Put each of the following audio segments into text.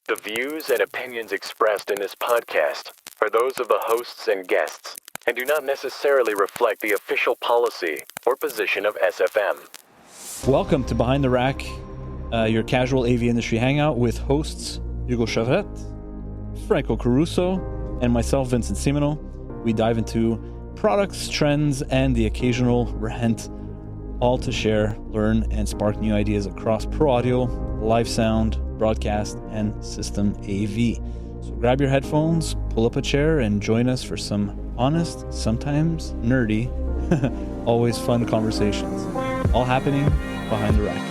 The views and opinions expressed in this podcast are those of the hosts and guests and do not necessarily reflect the official policy or position of SFM. Welcome to Behind the Rack, your casual AV industry hangout with hosts Hugo Chavrette, Franco Caruso, and myself, Vincent Simino. We dive into products, trends, and the occasional rant, all to share, learn, and spark new ideas across pro audio, live sound, broadcast, and system AV. So grab your headphones, pull up a chair, and join us for some honest, sometimes nerdy, always fun conversations. All happening behind the rack.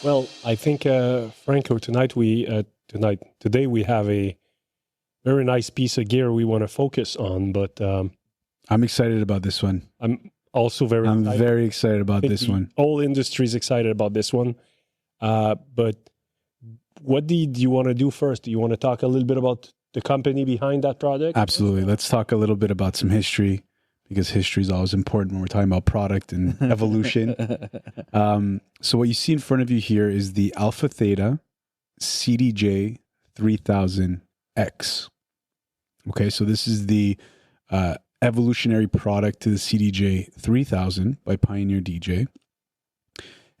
Well, I think, Franco, today we have a very nice piece of gear we want to focus on, but I'm excited about this one. I'm also very excited about this one. The whole industry is excited about this one. But what do you want to do first? Do you want to talk a little bit about the company behind that project? Absolutely. Let's talk a little bit about some history, because history is always important when we're talking about product and evolution. So what you see in front of you here is the AlphaTheta CDJ 3000X. Okay, so this is the evolutionary product to the CDJ 3000 by Pioneer DJ.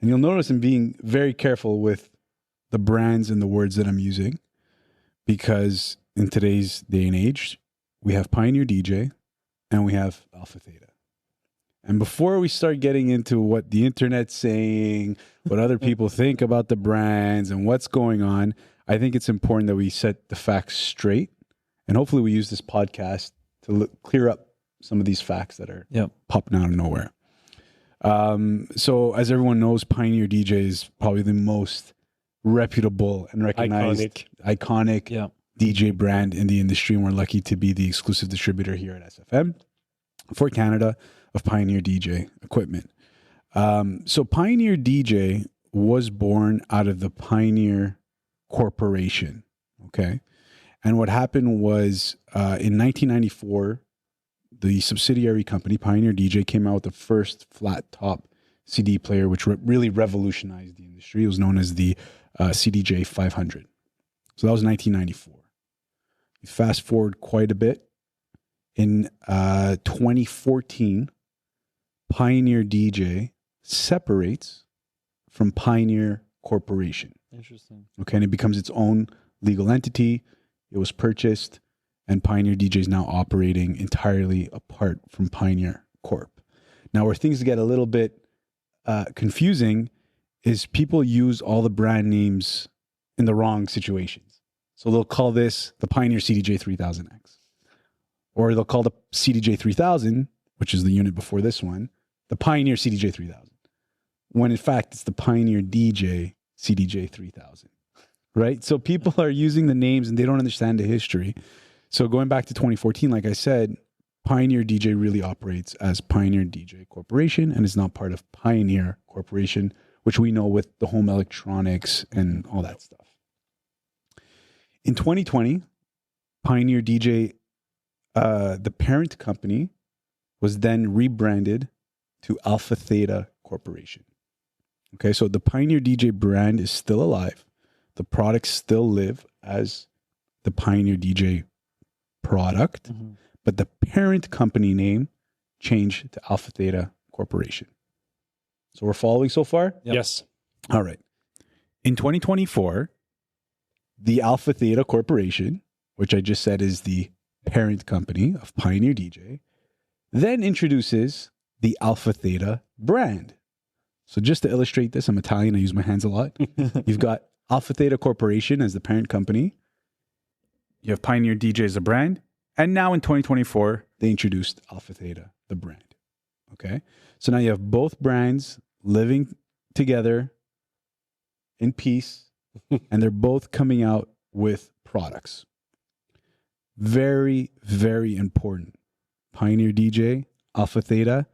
And you'll notice I'm being very careful with the brands and the words that I'm using, because in today's day and age, we have Pioneer DJ and we have AlphaTheta. And before we start getting into what the internet's saying, what other people think about the brands and what's going on, I think it's important that we set the facts straight. And hopefully we use this podcast to clear up some of these facts that are popping out of nowhere. So as everyone knows, Pioneer DJ is probably the most reputable and recognized iconic DJ brand in the industry. And we're lucky to be the exclusive distributor here at SFM for Canada of Pioneer DJ equipment. So Pioneer DJ was born out of the Pioneer Corporation. Okay. And what happened was in 1994, the subsidiary company, Pioneer DJ, came out with the first flat top CD player, which really revolutionized the industry. It was known as the CDJ 500. So that was 1994. You fast forward quite a bit. In 2014, Pioneer DJ separates from Pioneer Corporation. Interesting. Okay, and it becomes its own legal entity. It was purchased, and Pioneer DJ is now operating entirely apart from Pioneer Corp. Now, where things get a little bit confusing is people use all the brand names in the wrong situations. So they'll call this the Pioneer CDJ 3000X. Or they'll call the CDJ 3000, which is the unit before this one, the Pioneer CDJ 3000. When in fact, it's the Pioneer DJ CDJ 3000. Right? So people are using the names and they don't understand the history. So going back to 2014, like I said, Pioneer DJ really operates as Pioneer DJ Corporation and is not part of Pioneer Corporation, which we know with the home electronics and all that stuff. In 2020, Pioneer DJ, the parent company, was then rebranded to AlphaTheta Corporation. Okay, so the Pioneer DJ brand is still alive. The products still live as the Pioneer DJ product, but the parent company name changed to AlphaTheta Corporation. So we're following so far? Yep. Yes. All right. In 2024, the AlphaTheta Corporation, which I just said is the parent company of Pioneer DJ, then introduces the AlphaTheta brand. So just to illustrate this, I'm Italian, I use my hands a lot. You've got AlphaTheta Corporation as the parent company. You have Pioneer DJ as a brand. And now in 2024, they introduced AlphaTheta, the brand. Okay? So now you have both brands living together in peace, and they're both coming out with products. Very, very important. Pioneer DJ, AlphaTheta,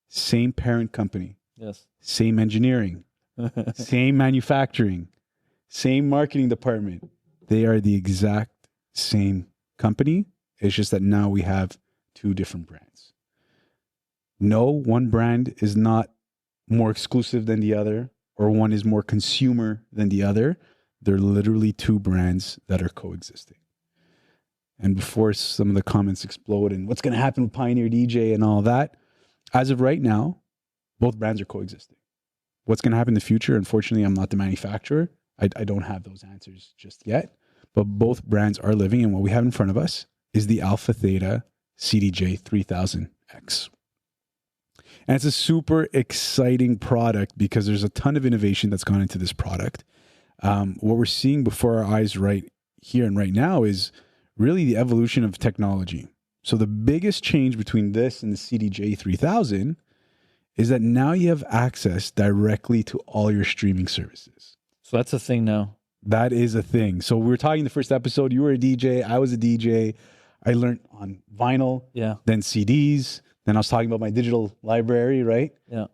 same parent company. Yes. Same engineering, same manufacturing, same marketing department. They are the exact same company. It's just that now we have two different brands. No, one brand is not more exclusive than the other, or one is more consumer than the other. They're literally two brands that are coexisting. And before some of the comments explode and what's going to happen with Pioneer DJ and all that, as of right now, both brands are coexisting. What's going to happen in the future? Unfortunately, I'm not the manufacturer. I don't have those answers just yet, but both brands are living. And what we have in front of us is the AlphaTheta CDJ 3000X. And it's a super exciting product because there's a ton of innovation that's gone into this product. What we're seeing before our eyes right here and right now is really the evolution of technology. So the biggest change between this and the CDJ 3000 is that now you have access directly to all your streaming services. So that's a thing now. That is a thing. So we were talking in the first episode, you were a DJ, I was a DJ. I learned on vinyl, then CDs. Then I was talking about my digital library, right? Yeah.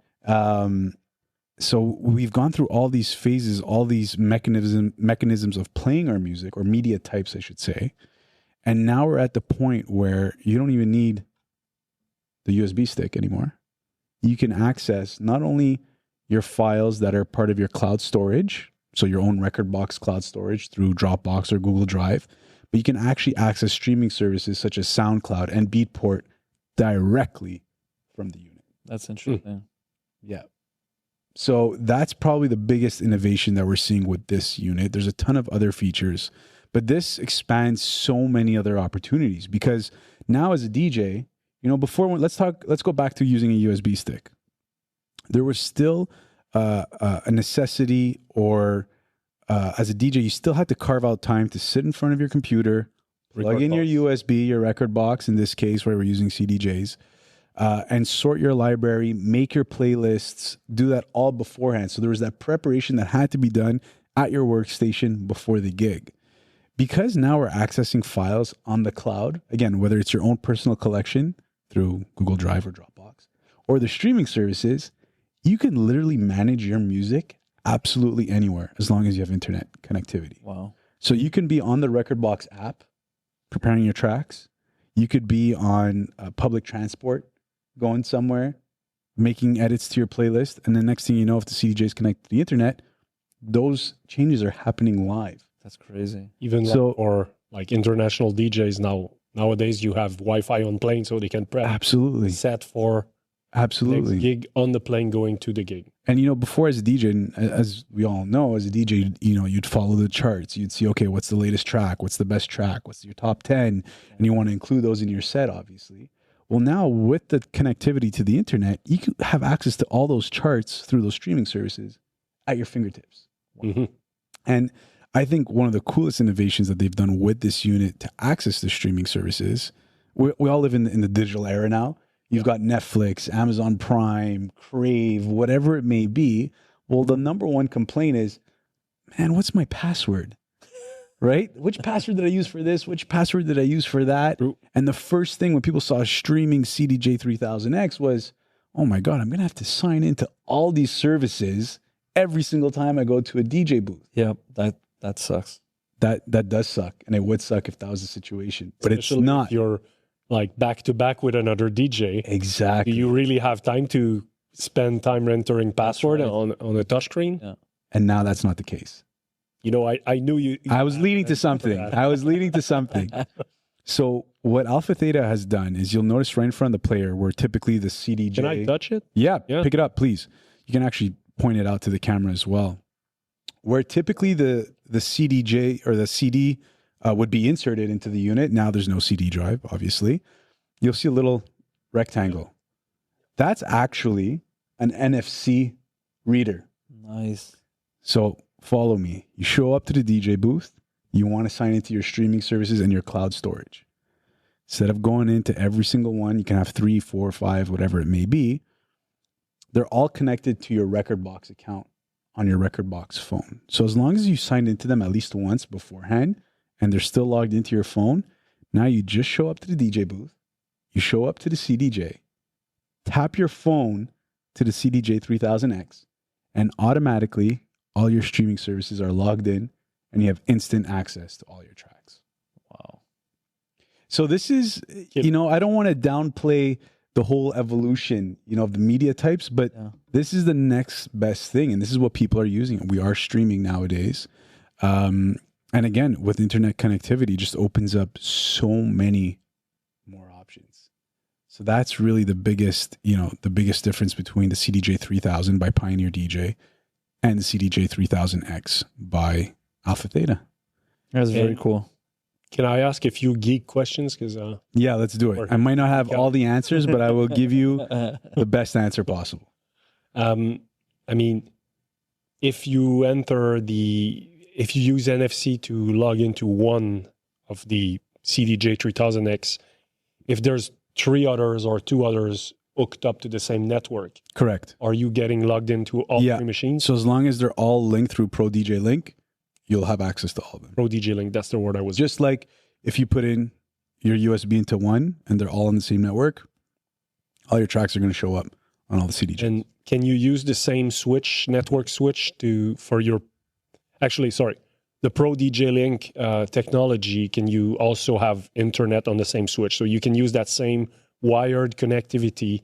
So we've gone through all these phases, all these mechanisms of playing our music, or media types, I should say. And now we're at the point where you don't even need the USB stick anymore. You can access not only your files that are part of your cloud storage, so your own Rekordbox cloud storage through Dropbox or Google Drive, but you can actually access streaming services such as SoundCloud and Beatport directly from the unit. That's interesting. Yeah. So that's probably the biggest innovation that we're seeing with this unit. There's a ton of other features, but this expands so many other opportunities because now as a DJ, before let's go back to using a USB stick. There was still a necessity, or as a DJ, you still had to carve out time to sit in front of your computer, plug in your USB, your Rekordbox, in this case where we're using CDJs, and sort your library, make your playlists, do that all beforehand. So there was that preparation that had to be done at your workstation before the gig. Because now we're accessing files on the cloud, again, whether it's your own personal collection through Google Drive or Dropbox, or the streaming services, you can literally manage your music absolutely anywhere as long as you have internet connectivity. Wow. So you can be on the Rekordbox app preparing your tracks. You could be on public transport, going somewhere, making edits to your playlist. And the next thing you know, if the CDJs connect to the internet, those changes are happening live. That's crazy. Even like international DJs nowadays, you have Wi-Fi on plane so they can prep. Set for next gig on the plane going to the gig. And, before as a DJ, as we all know, as a DJ, you'd follow the charts. You'd see, okay, what's the latest track? What's the best track? What's your top 10? And you want to include those in your set, obviously. Well, now with the connectivity to the internet, you can have access to all those charts through those streaming services at your fingertips. Mm-hmm. And I think one of the coolest innovations that they've done with this unit to access the streaming services, we all live in the digital era now. You've got Netflix, Amazon Prime, Crave, whatever it may be. Well, the number one complaint is, man, what's my password? Right? Which password did I use for this? Which password did I use for that? True. And the first thing when people saw streaming CDJ 3000X was, oh my God, I'm going to have to sign into all these services every single time I go to a DJ booth. Yeah, that sucks. That does suck. And it would suck if that was the situation. But Especially it's not. if you're like back to back with another DJ. Exactly. Do you really have time to spend time entering password on a touchscreen? Yeah. And now that's not the case. I knew you. I was leading to something. So what AlphaTheta has done is you'll notice right in front of the player where typically the CDJ... Can I touch it? Yeah, pick it up, please. You can actually point it out to the camera as well. Where typically the CDJ or the CD would be inserted into the unit. Now there's no CD drive, obviously. You'll see a little rectangle. That's actually an NFC reader. Nice. So follow me. You show up to the DJ booth. You want to sign into your streaming services and your cloud storage. Instead of going into every single one, you can have 3, 4, 5, whatever it may be. They're all connected to your Rekordbox account on your Rekordbox phone. So as long as you signed into them at least once beforehand and they're still logged into your phone, now you just show up to the DJ booth. You show up to the CDJ, tap your phone to the CDJ 3000X, and automatically all your streaming services are logged in and you have instant access to all your tracks. Wow. So this is, you know, I don't want to downplay the whole evolution, you know, of the media types, but this is the next best thing. And this is what people are using. We are streaming nowadays. And again, with internet connectivity, just opens up so many more options. So that's really the biggest, you know, the biggest difference between the CDJ 3000 by Pioneer DJ and the CDJ 3000X by AlphaTheta. That's very cool. Can I ask a few geek questions? Because yeah, let's do it. I might not have all the answers, but I will give you the best answer possible. I mean, if you use NFC to log into one of the CDJ 3000X, if there's 3 others or 2 others hooked up to the same network, correct, are you getting logged into all 3 machines? So as long as they're all linked through Pro DJ Link, you'll have access to all of them. Pro DJ Link, that's the word I was... Just like if you put in your USB into one and they're all on the same network, all your tracks are going to show up on all the CDJs. And can you use the same switch, network switch, for your... Actually, sorry. The Pro DJ Link technology, can you also have internet on the same switch? So you can use that same wired connectivity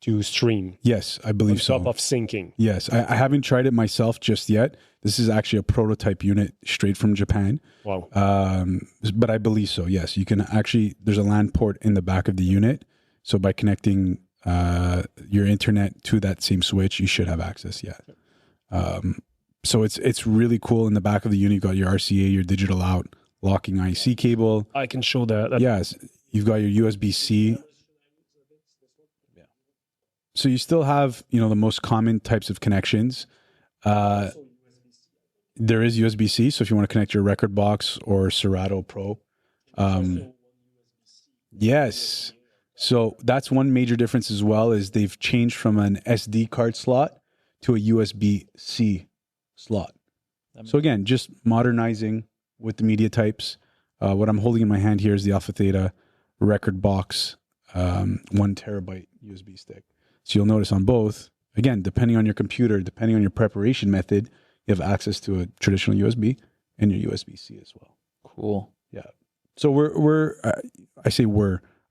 to stream. Yes, I believe so. On top of syncing. Yes, I haven't tried it myself just yet. This is actually a prototype unit straight from Japan. Wow. But I believe so, yes. You can actually, there's a LAN port in the back of the unit. So by connecting your internet to that same switch, you should have access, so it's really cool. In the back of the unit, you've got your RCA, your digital out, locking IC cable. I can show that. Yes, you've got your USB-C. So you still have, you know, the most common types of connections. There is USB-C, so if you want to connect your record box or Serato Pro. Yes. So that's one major difference as well, is they've changed from an SD card slot to a USB-C slot. So again, just modernizing with the media types. What I'm holding in my hand here is the AlphaTheta record box 1 terabyte USB stick. So you'll notice on both, again, depending on your computer, depending on your preparation method, you have access to a traditional USB and your USB-C as well. Cool. Yeah. So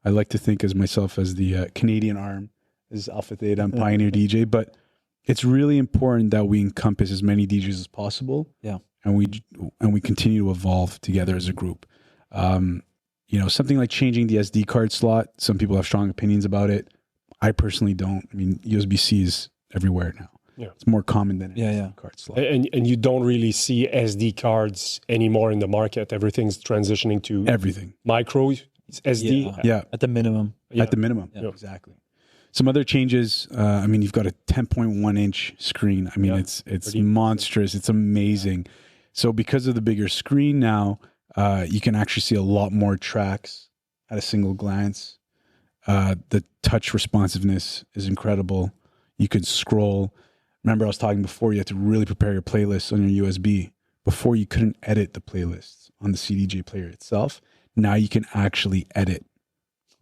I like to think as myself as the Canadian arm is AlphaTheta and Pioneer DJ, but it's really important that we encompass as many DJs as possible. Yeah. And we continue to evolve together as a group. You know, something like changing the SD card slot, some people have strong opinions about it. I personally don't. I mean, USB-C is everywhere now. Yeah. It's more common than an SD card slot. And you don't really see SD cards anymore in the market. Everything's transitioning to everything. Micro SD. Yeah. At the minimum. Yeah. At the minimum. Yeah. Exactly. Some other changes, I mean, you've got a 10.1 inch screen. I mean, it's monstrous. It's amazing. So because of the bigger screen now, you can actually see a lot more tracks at a single glance. The touch responsiveness is incredible. You can scroll. Remember, I was talking before, you had to really prepare your playlists on your USB. Before, you couldn't edit the playlists on the CDJ player itself. Now you can actually edit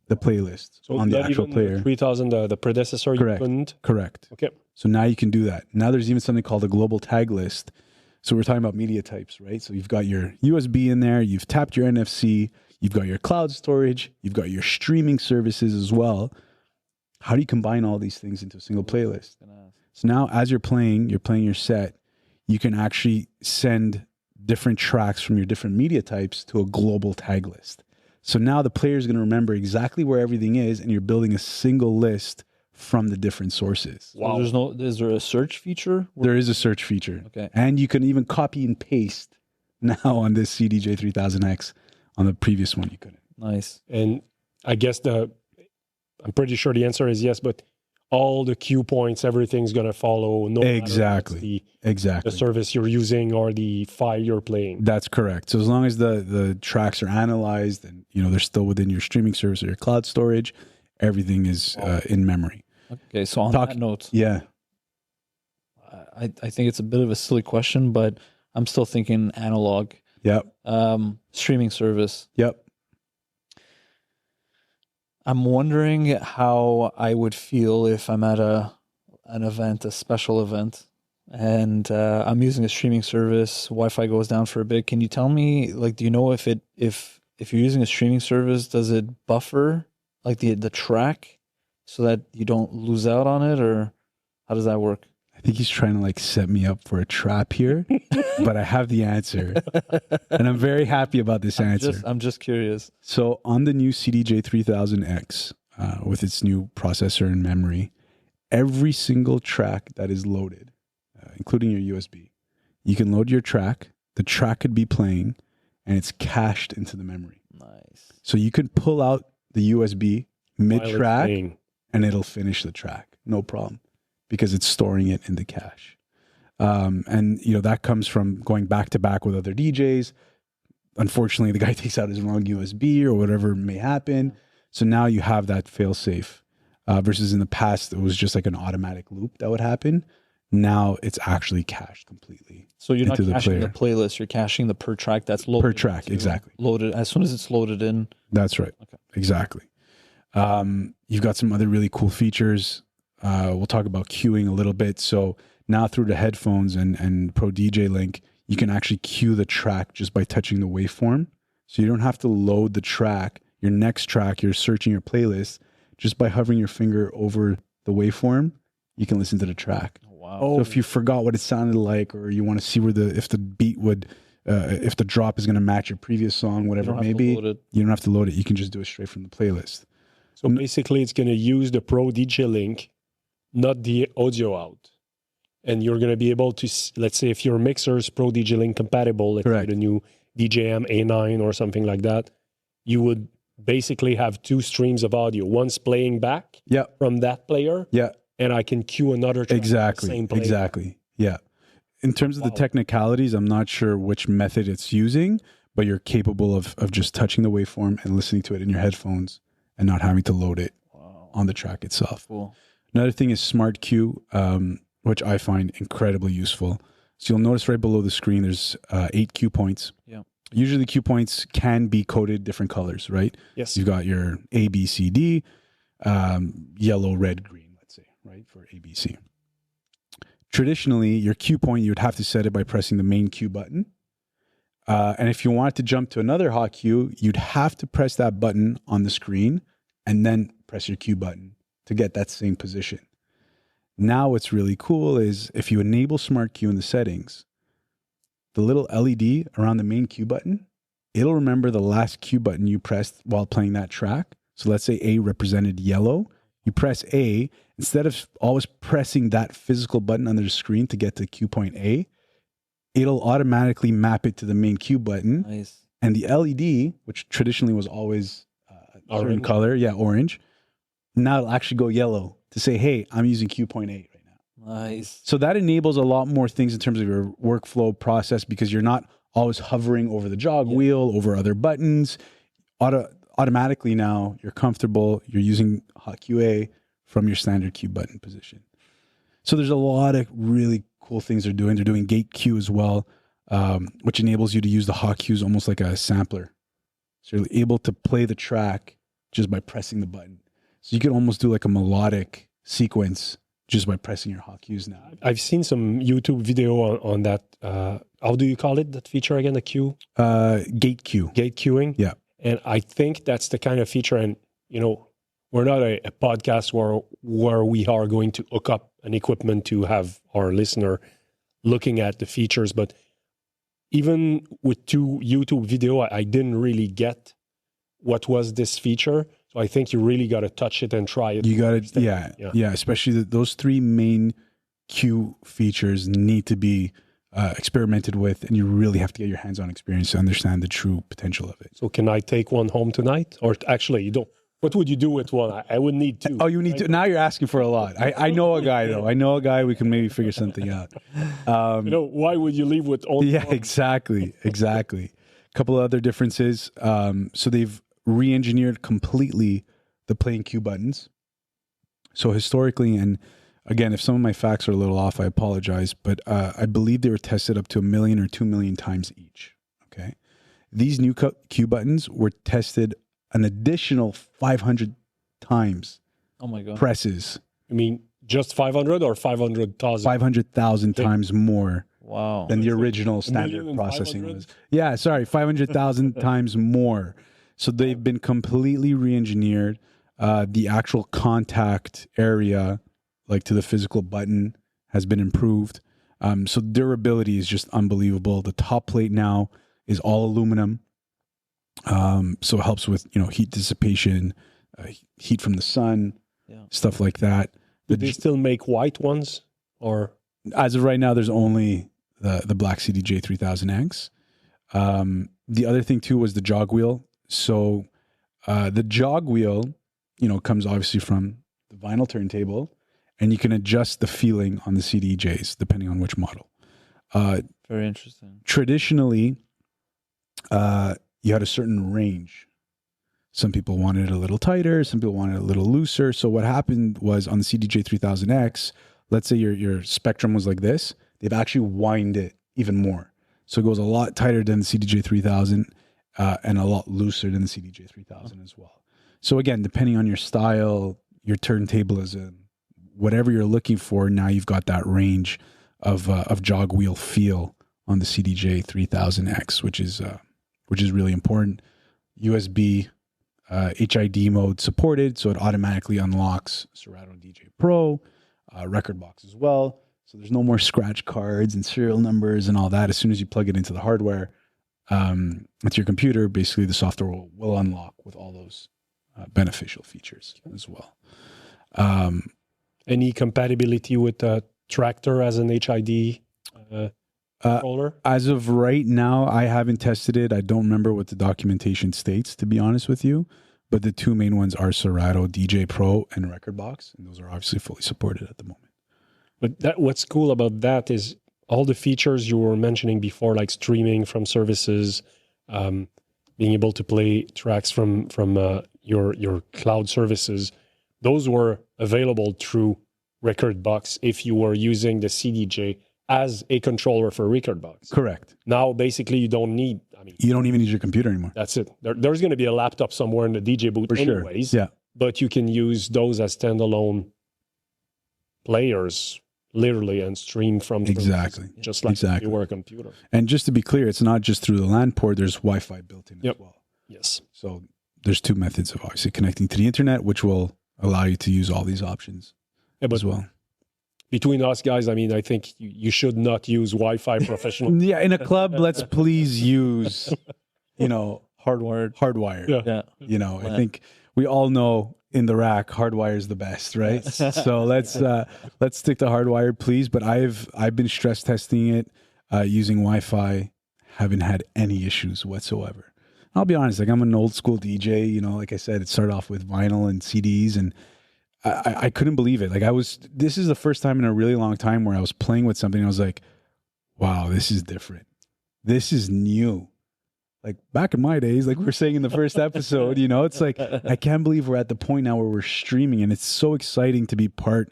the playlist on the actual player. 3000, the predecessor, correct. You couldn't? Correct. Okay. So now you can do that. Now there's even something called a global tag list. So we're talking about media types, right? So you've got your USB in there, you've tapped your NFC, you've got your cloud storage, you've got your streaming services as well. How do you combine all these things into a single playlist? So now as you're playing your set, you can actually send different tracks from your different media types to a global tag list. So now the player is going to remember exactly where everything is, and you're building a single list from the different sources. Wow. So is there a search feature? There is a search feature. Okay. And you can even copy and paste now on this CDJ 3000X. On the previous one, you couldn't. Nice. And I guess I'm pretty sure the answer is yes, but all the cue points, everything's going to follow. No exactly. The service you're using or the file you're playing. That's correct. So as long as the tracks are analyzed and they're still within your streaming service or your cloud storage, everything is in memory. Okay, so on that note, I think it's a bit of a silly question, but I'm still thinking analog. Yep. Streaming service. Yep. I'm wondering how I would feel if I'm at an event, a special event, and I'm using a streaming service. Wi-Fi goes down for a bit. Can you tell me, like, do you know if if you're using a streaming service, does it buffer like the track so that you don't lose out on it, or how does that work? I think he's trying to like set me up for a trap here, but I have the answer, and I'm very happy about this answer. I'm just curious. So on the new CDJ3000X, with its new processor and memory, every single track that is loaded, including your USB, you can load your track. The track could be playing, and it's cached into the memory. Nice. So you can pull out the USB mid-track, playing. and it'll finish the track, no problem, because it's storing it in the cache. And that comes from going back to back with other DJs. Unfortunately, the guy takes out his wrong USB or whatever may happen. So now you have that fail-safe. Versus in the past, it was just like an automatic loop that would happen. Now it's actually cached completely. So you're not into caching the the playlist, you're caching the per track that's loaded. Per track, exactly. Loaded as soon as it's loaded in. That's right. Okay. Exactly. You've got some other really cool features. We'll talk about queuing a little bit. So now through the headphones and Pro DJ Link, you can actually queue the track just by touching the waveform. So you don't have to load the track, your next track, you're searching your playlist. Just by hovering your finger over the waveform, you can listen to the track. Wow. So if you forgot what it sounded like, or you want to see if the beat would, if the drop is going to match your previous song, whatever it may be, you don't have to load it. You can just do it straight from the playlist. So basically, it's going to use the Pro DJ Link, not the audio out. And you're going to be able to, let's say, if your mixer is Pro DJ Link compatible, let's say the new DJM A9 or something like that, you would basically have two streams of audio. One's playing back from that player. Yeah. And I can cue another track. Exactly. Yeah. In terms of the technicalities, I'm not sure which method it's using, but you're capable of just touching the waveform and listening to it in your headphones and not having to load it on the track itself. Cool. Another thing is Smart Queue, which I find incredibly useful. So you'll notice right below the screen, there's 8 cue points. Yeah. Usually cue points can be coded different colors, right? Yes. You've got your A, B, C, D, yellow, red, green, let's say, right, for ABC. Traditionally, your cue point, you would have to set it by pressing the main cue button. And if you wanted to jump to another hot cue, you'd have to press that button on the screen and then press your cue button to get that same position. Now what's really cool is if you enable Smart Queue in the settings, the little LED around the main cue button, it'll remember the last cue button you pressed while playing that track. So let's say A represented yellow. You press A, instead of always pressing that physical button under the screen to get to cue point A, it'll automatically map it to the main cue button. Nice. And the LED, which traditionally was always a certain color, orange, now it'll actually go yellow to say, hey, I'm using cue point A right now. Nice. So that enables a lot more things in terms of your workflow process because you're not always hovering over the jog wheel, over other buttons. Automatically now, you're comfortable. You're using hot QA from your standard cue button position. So there's a lot of really cool things they're doing. They're doing gate queue as well, which enables you to use the hot cues almost like a sampler. So you're able to play the track just by pressing the button. So you can almost do like a melodic sequence just by pressing your hot cues now. I've seen some YouTube video on that. How do you call it, that feature again, the queue? Gate queue. Gate queuing. Yeah. And I think that's the kind of feature, and we're not a podcast where we are going to hook up an equipment to have our listener looking at the features. But even with 2 YouTube video, I didn't really get what was this feature. So I think you really got to touch it and try it. You got to, yeah. Especially those 3 main queue features need to be experimented with, and you really have to get your hands-on experience to understand the true potential of it. So can I take one home tonight? Or actually, you don't. What would you do with one? I would need 2. Oh, you need to. Now you're asking for a lot. I know a guy, though. I know a guy. We can maybe figure something out. Why would you leave with only one? Exactly. A couple of other differences. So they've re-engineered completely the playing cue buttons. So historically, and again, if some of my facts are a little off, I apologize, but I believe they were tested up to 1 million or 2 million times each. Okay. These new cue buttons were tested an additional 500 times. Oh my God. Presses. You mean just 500 or 500,000? 500,000 times more. Wow. Than the original standard processing was. Yeah, sorry, 500,000 times more So they've been completely re-engineered. The actual contact area, like to the physical button, has been improved. So durability is just unbelievable. The top plate now is all aluminum. So it helps with, heat dissipation, heat from the sun, stuff like that. Do they still make white ones, or as of right now, there's only the black CDJ 3000X. The other thing too was the jog wheel. So the jog wheel, comes obviously from the vinyl turntable, and you can adjust the feeling on the CDJs depending on which model. Very interesting. Traditionally, you had a certain range. Some people wanted it a little tighter, some people wanted it a little looser. So what happened was on the CDJ 3000X, let's say your spectrum was like this, they've actually wind it even more. So it goes a lot tighter than the CDJ 3000 and a lot looser than the CDJ 3000 as well. So again, depending on your style, your turntablism, whatever you're looking for, now you've got that range of jog wheel feel on the CDJ 3000X, which is really important. USB HID mode supported, so it automatically unlocks Serato DJ Pro, record box as well. So there's no more scratch cards and serial numbers and all that. As soon as you plug it into the hardware, with your computer, basically the software will unlock with all those beneficial features as well. Any compatibility with a tractor as an HID controller? As of right now, I haven't tested it. I don't remember what the documentation states, to be honest with you. But the two main ones are Serato DJ Pro and Record Box, and those are obviously fully supported at the moment. But what's cool about that is all the features you were mentioning before, like streaming from services, being able to play tracks from your cloud services. Those were available through Record Box if you were using the CDJ as a controller for Record Box. Correct. Now, basically, you don't need. You don't even need your computer anymore. That's it. There's going to be a laptop somewhere in the DJ booth, For anyways. sure. Yeah. But you can use those as standalone players, literally, and stream from Exactly. just like if you were a computer. And just to be clear, it's not just through the LAN port. There's Wi-Fi built in as well. Yes. So there's two methods of obviously connecting to the internet, which will allow you to use all these options as well. Between us guys, I think you should not use Wi-Fi professionally. Yeah, in a club, let's please use, hardwired. Yeah. I think we all know in the rack, hardwire is the best, right? So let's stick to hardwired, please. But I've been stress testing it using Wi-Fi, haven't had any issues whatsoever. I'll be honest, like I'm an old school DJ. Like I said, it started off with vinyl and CDs, and I couldn't believe it. Like this is the first time in a really long time where I was playing with something and I was like, wow, this is different. This is new. Like back in my days, like we were saying in the first episode, it's like, I can't believe we're at the point now where we're streaming, and it's so exciting to be part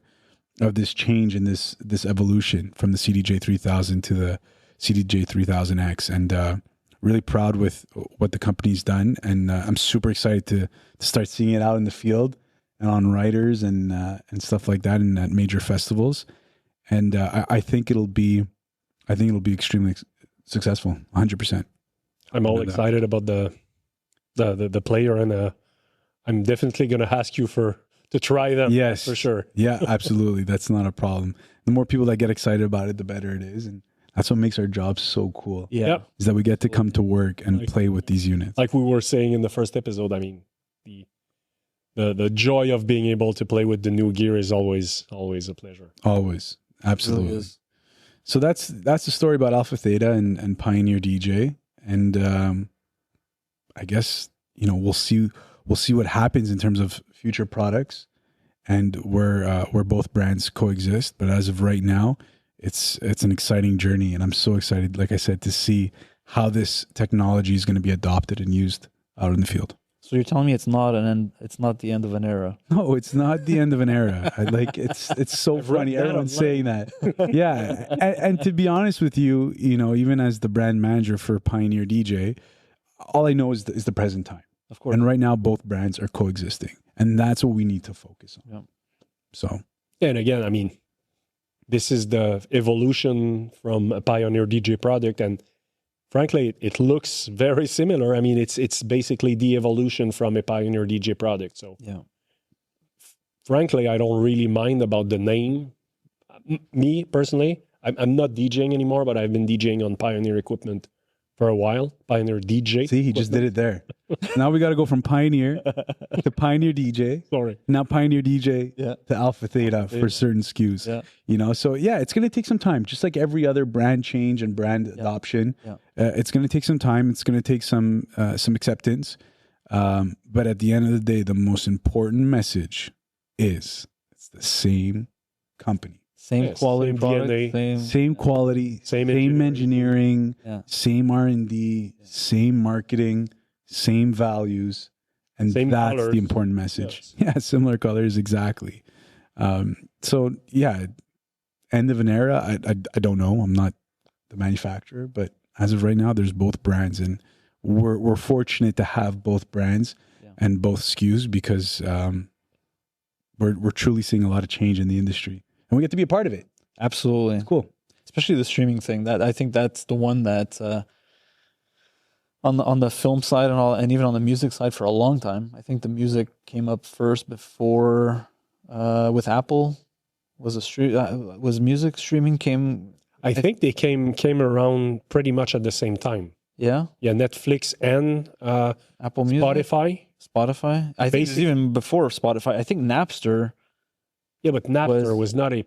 of this change and this evolution from the CDJ 3000 to the CDJ 3000X, and really proud with what the company's done. And I'm super excited to start seeing it out in the field and on riders and stuff like that, and at major festivals. And I think it'll be extremely successful, 100%. I'm all excited about the player, and I'm definitely going to ask you to try them. Yes, for sure. Yeah, absolutely. That's not a problem. The more people that get excited about it, the better it is, and that's what makes our job so cool. Yeah, is that we get to come to work and play with these units. Like we were saying in the first episode, the joy of being able to play with the new gear is always a pleasure. Always, absolutely. Really is. So that's the story about AlphaTheta and Pioneer DJ. And I guess we'll see what happens in terms of future products, and where both brands coexist. But as of right now, it's an exciting journey, and I'm so excited, like I said, to see how this technology is going to be adopted and used out in the field. So you're telling me it's not the end of an era? No, it's not the end of an era. It's so funny. Everyone's saying that. Yeah. And to be honest with you, even as the brand manager for Pioneer DJ, all I know is the present time. Of course. And right now, both brands are coexisting. And that's what we need to focus on. Yeah. So. And again, this is the evolution from a Pioneer DJ product. And frankly, it looks very similar. I mean, it's basically the evolution from a Pioneer DJ product. So, frankly, I don't really mind about the name. Me, personally, I'm not DJing anymore, but I've been DJing on Pioneer equipment for a while. Pioneer DJ. See, he just did it there. Now we got to go from Pioneer to Pioneer DJ. Sorry. Now Pioneer DJ to AlphaTheta for certain SKUs. Yeah. You know, so yeah, it's going to take some time, just like every other brand change and brand adoption. Yeah. It's going to take some time. It's going to take some acceptance. But at the end of the day, the most important message is it's the same company. Same quality same product, DNA. Same quality, same engineering, same R&D, same marketing, same values, and Same that's colors. the important message. Yes. Yeah, similar colors, exactly. So yeah, end of an era. I don't know. I'm not the manufacturer, but as of right now, there's both brands, and we're fortunate to have both brands and both SKUs because we're truly seeing a lot of change in the industry. And we get to be a part of it. Absolutely. It's cool. Especially the streaming thing. That I think that's the one that on the film side and all, and even on the music side for a long time. I think the music came up first before with Apple. Was music streaming came? I think they came around pretty much at the same time. Yeah. Yeah, Netflix and Apple Music, Spotify. I think it's even before Spotify. I think Napster. Yeah, but Napster was not a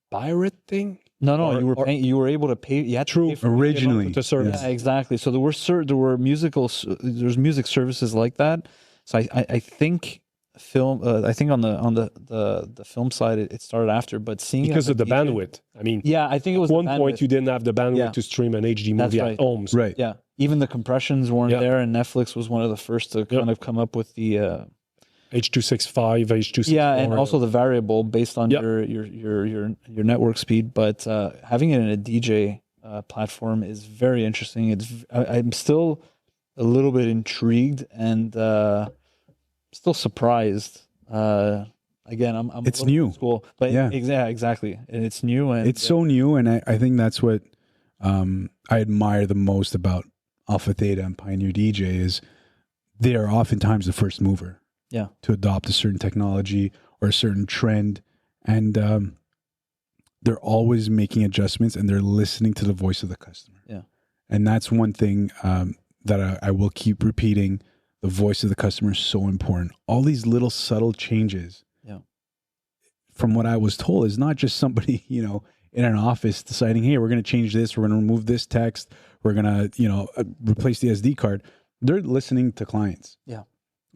pirate thing. No, you were able to pay. You had to pay for Originally, the service. Yeah, exactly. So there's music services like that. So I think film. I think on the film side it started after, but seeing Because of the DJ bandwidth. I mean, I think it was at one the point bandwidth. you didn't have the bandwidth to stream an HD movie That's at home. So right. Yeah, even the compressions weren't Yeah. there, and Netflix was one of the first to kind of come up with the H.265, H.264. yeah, and also the variable based on Yep. your network speed. But having it in a DJ platform is very interesting. I'm still a little bit intrigued and still surprised. Again, I'm It's a little new. old school, but Yeah. exactly, and it's new and It's so new, and I think that's what I admire the most about AlphaTheta and Pioneer DJ is they are oftentimes the first mover to adopt a certain technology or a certain trend, and they're always making adjustments and they're listening to the voice of the customer. Yeah, and that's one thing that I will keep repeating. The voice of the customer is so important. All these little subtle changes, from what I was told, is not just somebody, in an office deciding, hey, we're going to change this, we're going to remove this text, we're going to, replace the SD card. They're listening to clients. Yeah.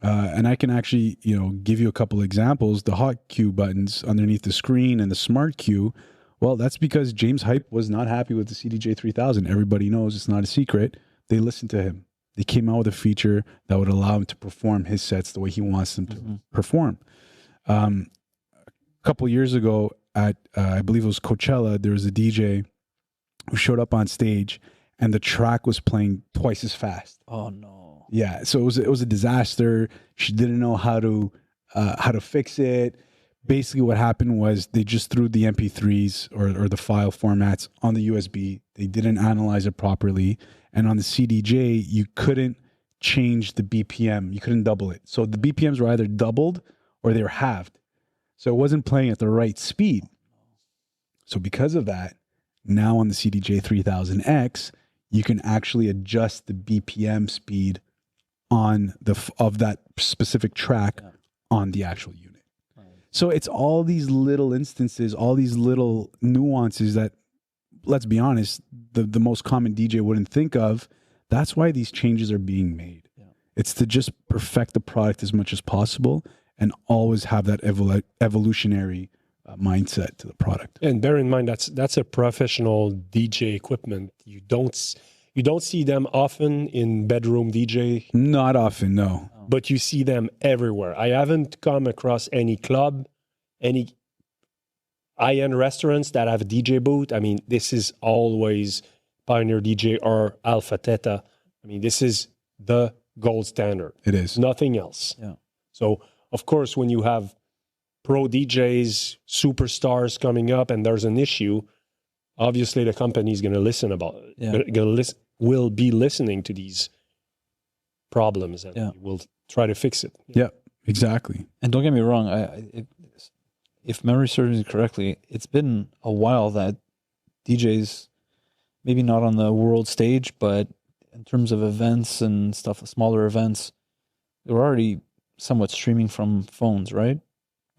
And I can actually, give you a couple examples. The hot cue buttons underneath the screen and the smart cue. Well, that's because James Hype was not happy with the CDJ 3000. Everybody knows, it's not a secret. They listened to him. They came out with a feature that would allow him to perform his sets the way he wants them to perform. A couple years ago at, I believe it was Coachella, there was a DJ who showed up on stage and the track was playing twice as fast. Oh no. Yeah, so it was a disaster. She didn't know how to fix it. Basically, what happened was they just threw the MP3s or the file formats on the USB. They didn't analyze it properly, and on the CDJ, you couldn't change the BPM. You couldn't double it. So the BPMs were either doubled or they were halved. So it wasn't playing at the right speed. So because of that, now on the CDJ 3000X, you can actually adjust the BPM speed on of that specific track on the actual unit. Right. So it's all these little instances, all these little nuances that, let's be honest, the most common DJ wouldn't think of. That's why these changes are being made. Yeah. It's to just perfect the product as much as possible and always have that evolutionary mindset to the product. And bear in mind that's a professional DJ equipment. You don't see them often in bedroom DJ. Not often, no. But you see them everywhere. I haven't come across any club, any high-end restaurants that have a DJ booth. I mean, this is always Pioneer DJ or AlphaTheta. I mean, this is the gold standard. It is. Nothing else. Yeah. So, of course, when you have pro DJs, superstars coming up and there's an issue, obviously the company is going to listen about it. Yeah. Going to will be listening to these problems and will try to fix it. Yeah, exactly. And don't get me wrong, if memory serves me correctly, it's been a while that DJs, maybe not on the world stage, but in terms of events and stuff, smaller events, they were already somewhat streaming from phones, right?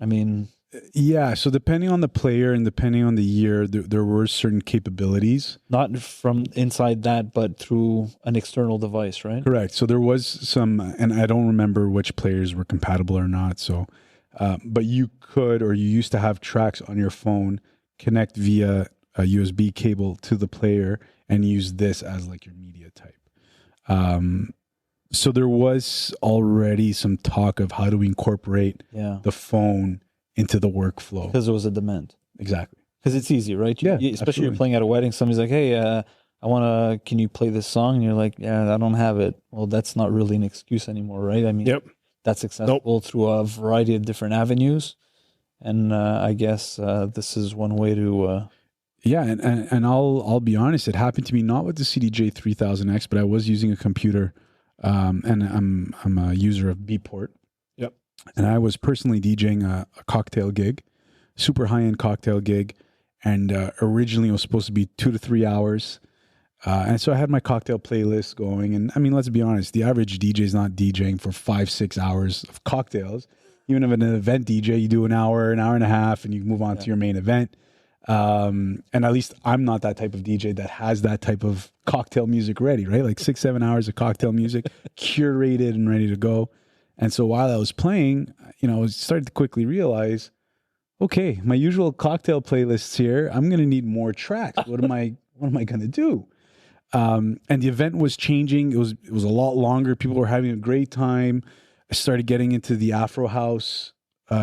I mean... Yeah, so depending on the player and depending on the year, there were certain capabilities. Not from inside that, but through an external device, right? Correct. So there was some, and I don't remember which players were compatible or not. So, but you could, or you used to have tracks on your phone, connect via a USB cable to the player and use this as like your media type. So there was already some talk of how do we incorporate the phone into the workflow. Because it was a demand. Exactly. Because it's easy, right? Especially you're playing at a wedding, somebody's like, hey, can you play this song? And you're like, yeah, I don't have it. Well, that's not really an excuse anymore, right? I mean, that's accessible through a variety of different avenues. And I guess this is one way to... and I'll be honest, it happened to me not with the CDJ 3000X, but I was using a computer, and I'm a user of Beatport. And I was personally DJing a cocktail gig, super high-end cocktail gig. And originally it was supposed to be 2 to 3 hours. And so I had my cocktail playlist going. And I mean, let's be honest, the average DJ is not DJing for 5-6 hours of cocktails. Even if an event DJ, you do an hour and a half, and you move on to your main event. And at least I'm not that type of DJ that has that type of cocktail music ready, right? Like 6-7 hours of cocktail music curated and ready to go. And so while I was playing, I started to quickly realize, okay, my usual cocktail playlists here, I'm going to need more tracks. What am I going to do? And the event was changing. It was a lot longer. People were having a great time. I started getting into the Afro house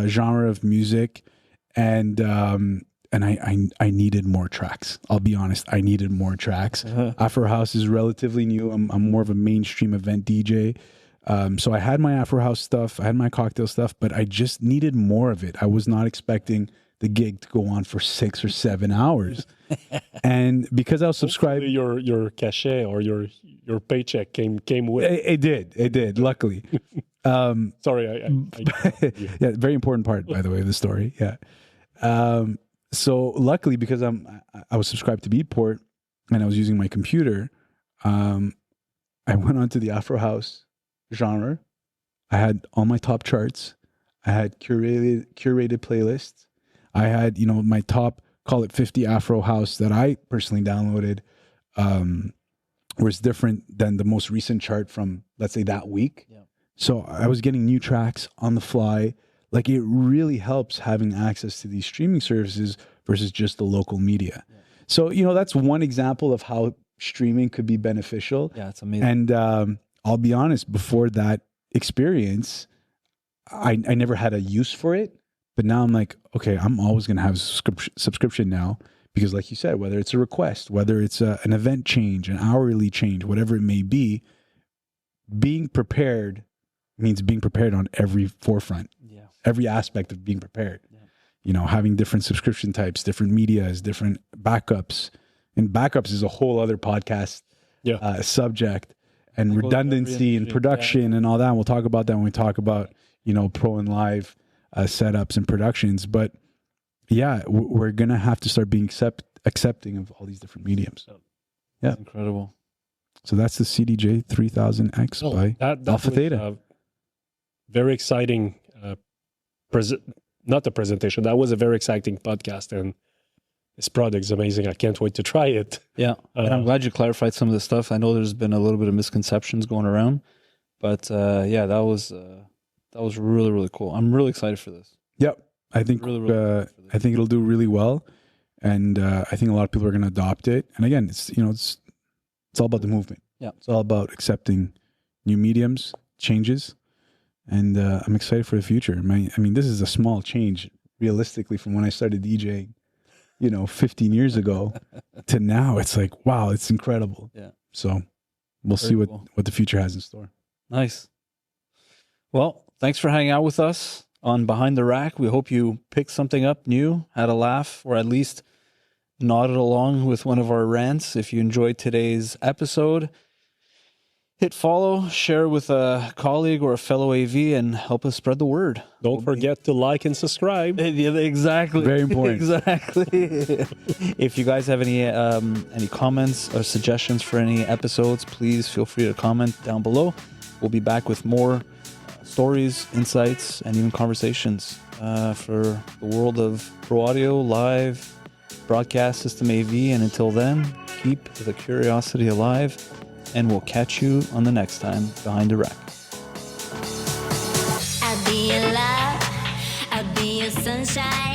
genre of music, and I needed more tracks. I'll be honest, I needed more tracks. Afro house is relatively new. I'm more of a mainstream event DJ. So I had my Afro house stuff, I had my cocktail stuff, but I just needed more of it. I was not expecting the gig to go on for 6 or 7 hours. And because I was subscribed, your cachet or your paycheck came with it. It did, luckily. Sorry, yeah, very important part, by the way, of the story. Yeah. So luckily, because I was subscribed to Beatport and I was using my computer, I went onto the Afro house genre. I had all my top charts. I had curated playlists. I had, my top, call it 50 Afro house that I personally downloaded, was different than the most recent chart from, let's say, that week. Yeah. So I was getting new tracks on the fly. Like, it really helps having access to these streaming services versus just the local media. Yeah. So, that's one example of how streaming could be beneficial. Yeah, it's amazing. And I'll be honest, before that experience, I never had a use for it. But now I'm like, okay, I'm always going to have a subscription now. Because like you said, whether it's a request, whether it's an event change, an hourly change, whatever it may be, being prepared means being prepared on every forefront. Yeah. Every aspect of being prepared. Yeah. Having different subscription types, different medias, different backups. And backups is a whole other podcast subject. And redundancy and production and all that. And we'll talk about that when we talk about, pro and live setups and productions. But yeah, we're going to have to start being accepting of all these different mediums. Yeah. That's incredible. So that's the CDJ 3000X by AlphaTheta. Very exciting, not the presentation. That was a very exciting podcast. And this product is amazing. I can't wait to try it. Yeah. And I'm glad you clarified some of the stuff. I know there's been a little bit of misconceptions going around, but that was really, really cool. I'm really excited for this. Yep. I think I think it'll do really well. And I think a lot of people are going to adopt it. And again, it's all about the movement. Yeah. It's all about accepting new mediums, changes. And I'm excited for the future. I mean, this is a small change realistically from when I started DJing. 15 years ago to now. It's like, wow, it's incredible. Yeah. So we'll see what the future has in store. Nice. Well, thanks for hanging out with us on Behind the Rack. We hope you picked something up new, had a laugh, or at least nodded along with one of our rants. If you enjoyed today's episode, hit follow, share with a colleague or a fellow AV, and help us spread the word. Don't forget to like and subscribe. Yeah, exactly. Very important. Exactly. If you guys have any comments or suggestions for any episodes, please feel free to comment down below. We'll be back with more stories, insights, and even conversations for the world of pro audio, live, broadcast system AV. And until then, keep the curiosity alive, and we'll catch you on the next time Behind the Rack. I'll be your love, I'll be your sunshine.